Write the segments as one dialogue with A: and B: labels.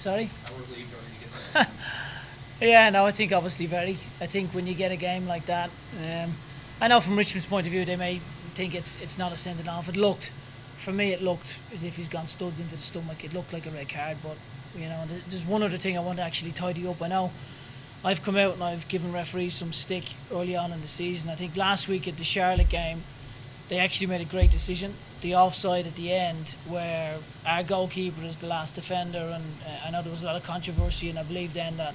A: Sorry?
B: How relieved are you to get that?
A: Yeah, no, I think obviously very. I think when you get a game like that, I know from Richmond's point of view they may think it's not a sending off. For me, it looked as if he's gone studs into the stomach. It looked like a red card, but there's one other thing I want to actually tidy up. I know I've come out and I've given referees some stick early on in the season. I think last week at the Charlotte game, they actually made a great decision. The offside at the end, where our goalkeeper is the last defender, and I know there was a lot of controversy, and I believe then that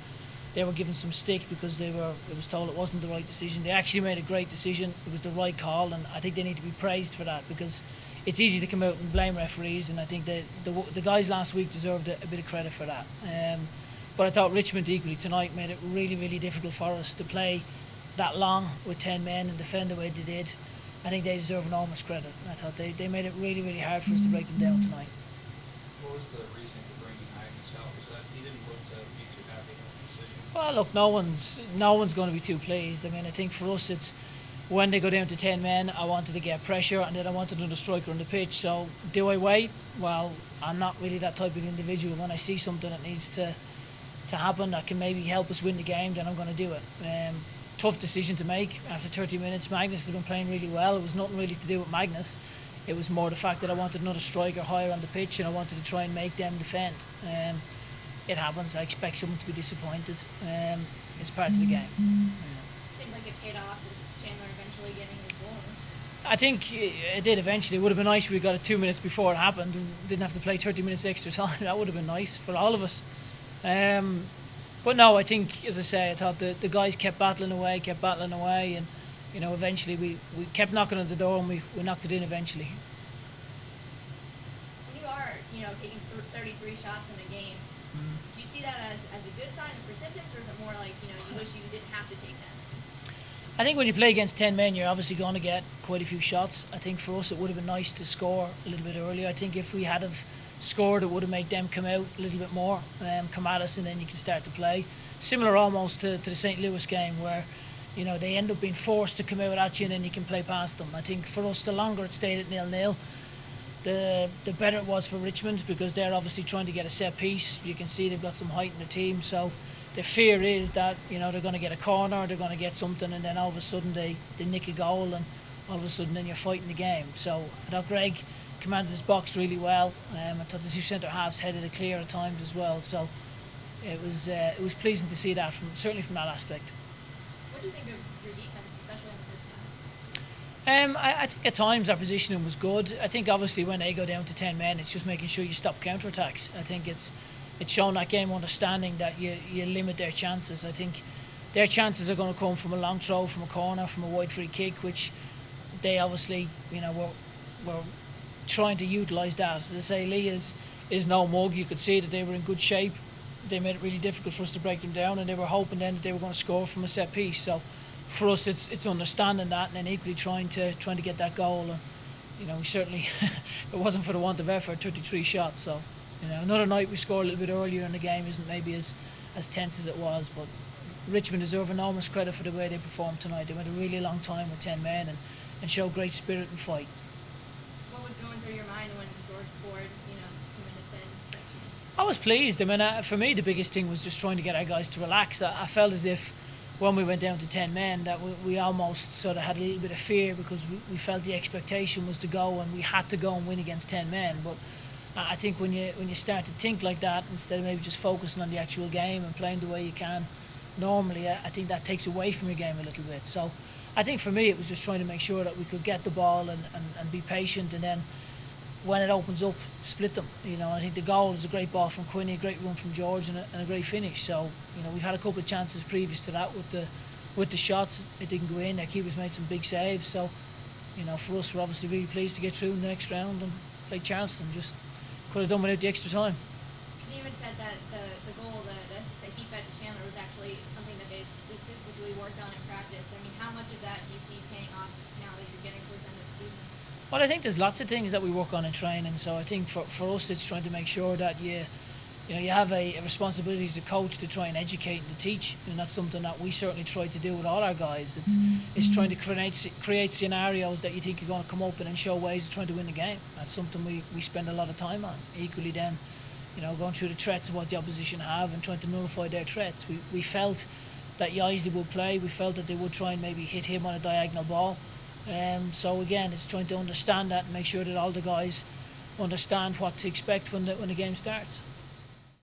A: they were given some stick because it was told it wasn't the right decision. They actually made a great decision. It was the right call, and I think they need to be praised for that, because it's easy to come out and blame referees, and I think that the guys last week deserved a bit of credit for that. But I thought Richmond equally tonight made it really, really difficult for us to play that long with 10 men and defend the way they did. I think they deserve enormous credit. I thought they made it really, really hard for us to break them down tonight.
B: What was the reason for bringing Magnus out? Was that he didn't look to be too happy with the decision?
A: Well, look, no one's going to be too pleased. I mean, I think for us, it's when they go down to 10 men, I wanted to get pressure, and then I wanted another striker on the pitch. So, do I wait? Well, I'm not really that type of individual. When I see something that needs to happen that can maybe help us win the game, then I'm going to do it. Tough decision to make after 30 minutes. Magnus has been playing really well. It was nothing really to do with Magnus. It was more the fact that I wanted another striker higher on the pitch, and I wanted to try and make them defend. It happens. I expect someone to be disappointed. It's part of the game.
C: Seemed like it paid off with Chandler eventually getting his goal.
A: I think it did eventually. It would have been nice if we got it 2 minutes before it happened and didn't have to play 30 minutes extra time. That would have been nice for all of us. But no, I think, as I say, I thought the guys kept battling away, and eventually we kept knocking on the door, and we knocked it in eventually.
C: When you are, taking 33 shots in a game, do you see that as a good sign of persistence, or is it more like, you wish you didn't have to take that?
A: I think when you play against 10 men, you're obviously going to get quite a few shots. I think for us it would have been nice to score a little bit earlier. I think if we had have scored, it would have made them come out a little bit more, come at us, and then you can start to play. Similar almost to the St. Louis game, where they end up being forced to come out at you, and then you can play past them. I think for us, the longer it stayed at 0-0, the better it was for Richmond, because they're obviously trying to get a set piece. You can see they've got some height in the team, so the fear is that they're going to get a corner, they're going to get something, and then all of a sudden they nick a goal, and all of a sudden then you're fighting the game. So I thought Greg commanded his box really well. I thought the two centre halves headed it clear at times as well. So it was pleasing to see that certainly from that aspect.
C: What do you think of your defense, especially in the first half?
A: I think at times our positioning was good. I think obviously when they go down to 10 men, it's just making sure you stop counter-attacks. I think it's shown that game understanding that you limit their chances. I think their chances are going to come from a long throw, from a corner, from a wide free kick, which they obviously were trying to utilise that. As I say, Lee is no mug. You could see that they were in good shape. They made it really difficult for us to break them down, and they were hoping then that they were going to score from a set piece. So for us, it's understanding that, and then equally trying to get that goal. And we certainly it wasn't for the want of effort. 33 shots. So another night we score a little bit earlier in the game isn't maybe as tense as it was, but Richmond deserve enormous credit for the way they performed tonight. They went a really long time with 10 men and showed great spirit and fight.
C: What was going through your mind when George scored, 2 minutes in?
A: I was pleased. I mean, for me, the biggest thing was just trying to get our guys to relax. I felt as if when we went down to 10 men that we almost sort of had a little bit of fear, because we felt the expectation was to go, and we had to go and win against 10 men. But I think when you start to think like that, instead of maybe just focusing on the actual game and playing the way you can normally, I think that takes away from your game a little bit. So I think for me it was just trying to make sure that we could get the ball and be patient, and then when it opens up, split them. I think the goal is a great ball from Quinny, a great run from George, and a great finish. So we've had a couple of chances previous to that with the shots. It didn't go in. Their keepers made some big saves. So for us, we're obviously really pleased to get through in the next round and play Charleston. Just could have done without the extra time.
C: You even said that the goal, the assist that he fed to Chandler, was actually something that they specifically worked on in practice. I mean, how much of that do you see paying off now that you're getting towards the end of the season?
A: Well, I think there's lots of things that we work on in training. So I think for us, it's trying to make sure that you have a responsibility as a coach to try and educate and to teach, and that's something that we certainly try to do with all our guys. It's trying to create scenarios that you think are going to come up, and then show ways of trying to win the game. That's something we spend a lot of time on. Equally then, going through the threats of what the opposition have and trying to nullify their threats. We felt that Yaisley would play. We felt that they would try and maybe hit him on a diagonal ball. So again, it's trying to understand that and make sure that all the guys understand what to expect when the game starts.